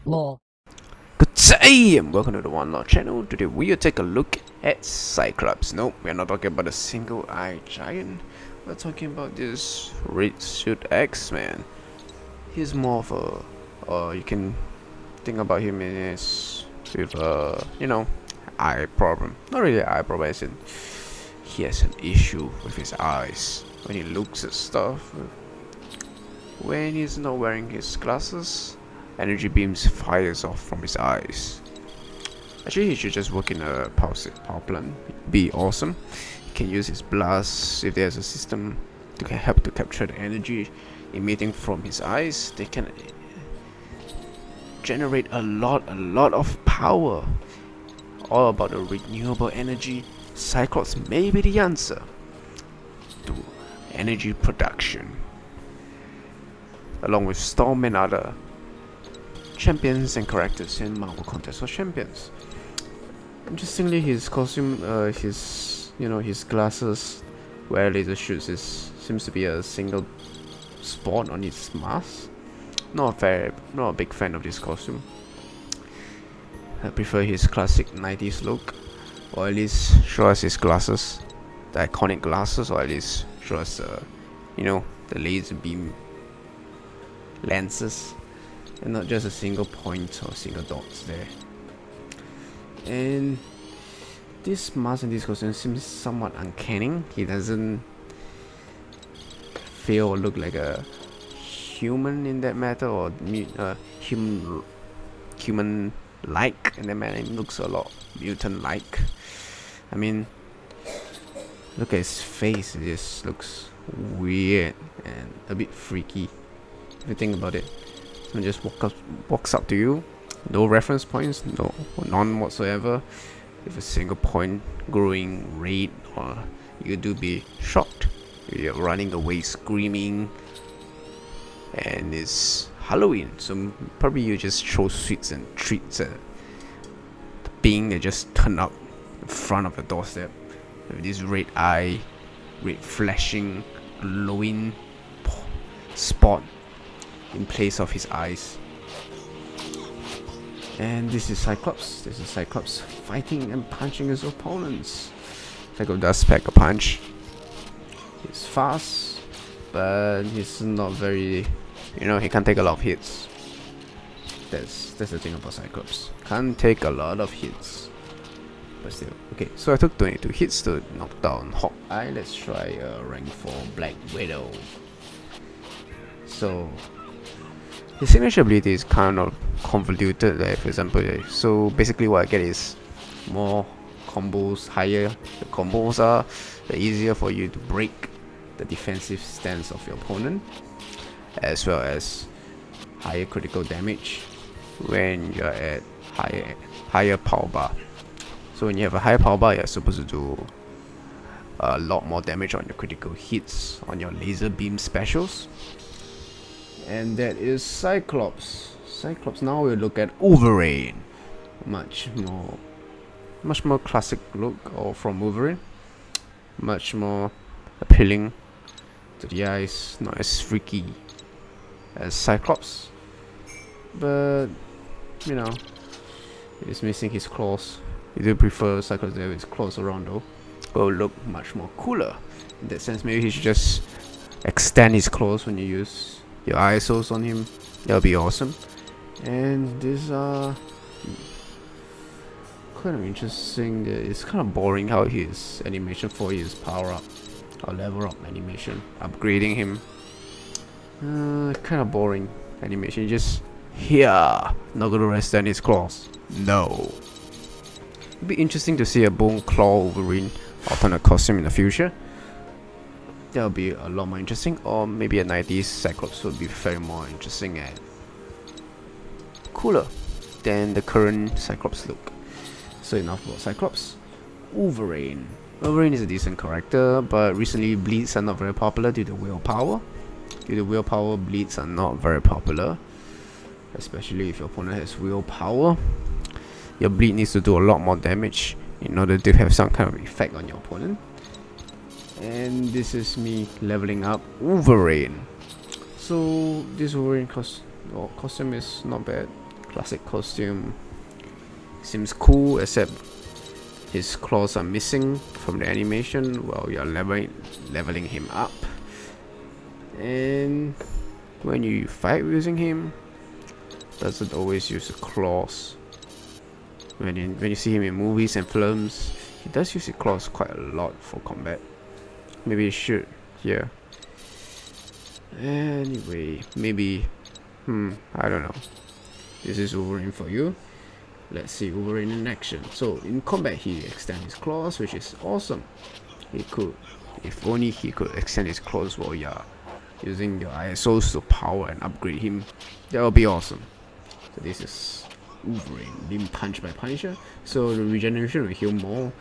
Lol. Good day and welcome to the One Law channel. Today we will take a look at Cyclops. No, we're not talking about a single-eyed giant. We're talking about this red suit X-Man. He's more of a, you can think about him as with a, eye problem. Not really eye problem, as in he has an issue with his eyes when he looks at stuff. When he's not wearing his glasses, energy beams fires off from his eyes. Actually, he should just work in a power plant. Be awesome. He can use his blast if there's a system to help to capture the energy emitting from his eyes. They can generate a lot of power. All about the renewable energy. Cyclops may be the answer to energy production, along with Storm and other champions and characters in Marvel Contest of Champions. Interestingly, his costume, his glasses, where laser shoots seems to be a single spot on his mask. Not a big fan of this costume. I prefer his classic 90s look, or at least show us his glasses, the iconic glasses, or at least show us, the laser beam lenses, and not just a single point or single dots there. And this mask and this costume seems somewhat uncanny. He doesn't feel or look like a human in that matter, or human-like in that matter. It looks a lot mutant-like. I mean, look at his face. It just looks weird and a bit freaky if you think about it. Someone just walks up to you, no reference points, none whatsoever, with a single point growing red, or you do be shocked. You're running away screaming, and it's Halloween, so probably you just throw sweets and treats at the being that just turned up in front of the doorstep with this red eye, red flashing, glowing spot in place of his eyes. And this is Cyclops. This is Cyclops fighting and punching his opponents. Cyclops does pack a punch. He's fast, but he's not very, he can't take a lot of hits. That's the thing about Cyclops. Can't take a lot of hits. But still, okay. So I took 22 hits to knock down Hawkeye. Let's try rank 4 Black Widow. So his signature ability is kind of convoluted, like for example, so basically what I get is more combos. Higher the combos are, the easier for you to break the defensive stance of your opponent, as well as higher critical damage when you're at higher power bar. So when you have a higher power bar, you're supposed to do a lot more damage on your critical hits, on your laser beam specials. And that is Cyclops. Now we'll look at Wolverine. Much more classic look from Wolverine. Much more appealing to the eyes. Not as freaky as Cyclops, but he's missing his claws. You do prefer Cyclops to have his claws around, though. Will look much more cooler. In that sense, maybe he should just extend his claws when you use your ISOs on him. That'll be awesome. And these are kind of interesting. It's kind of boring how his animation for his power up or level up animation, upgrading him. Kind of boring animation. Just here, not gonna extend his claws. No. It'd be interesting to see a Bone Claw Wolverine alternate costume in the future. That'll be a lot more interesting, or maybe a 90s Cyclops would be very more interesting and cooler than the current Cyclops look. So enough about Cyclops. Wolverine is a decent character, but recently bleeds are not very popular due to willpower. Bleeds are not very popular, especially if your opponent has willpower. Your bleed needs to do a lot more damage in order to have some kind of effect on your opponent. And this is me leveling up Wolverine. So this Wolverine costume is not bad. Classic costume. Seems cool, except his claws are missing from the animation while you're leveling him up. And when you fight using him, doesn't always use the claws. When you see him in movies and films, he does use his claws quite a lot for combat. Maybe he should here. Anyway, maybe I don't know. This is Wolverine for you. Let's see Wolverine in action. So in combat he extends his claws, which is awesome. He could, if only he could extend his claws while you're using your ISOs to power and upgrade him. That would be awesome. So this is Wolverine being punched by Punisher. So the regeneration will heal more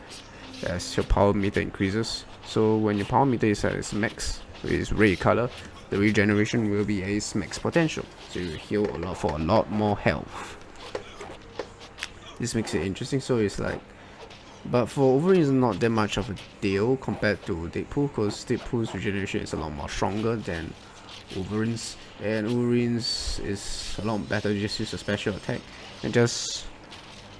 as your power meter increases. So when your power meter is at its max, with its red color, the regeneration will be at its max potential. So you will heal a lot for a lot more health. This makes it interesting. So it's like, but for Wolverine is not that much of a deal compared to Deadpool, because Deadpool's regeneration is a lot more stronger than Wolverine's, and Wolverine's is a lot better. You just use a special attack and just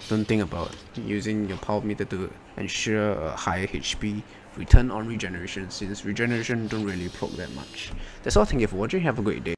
don't think about using your power meter to ensure a higher HP return on regeneration, since regeneration don't really proc that much. That's all. Thank you for watching. Have a great day.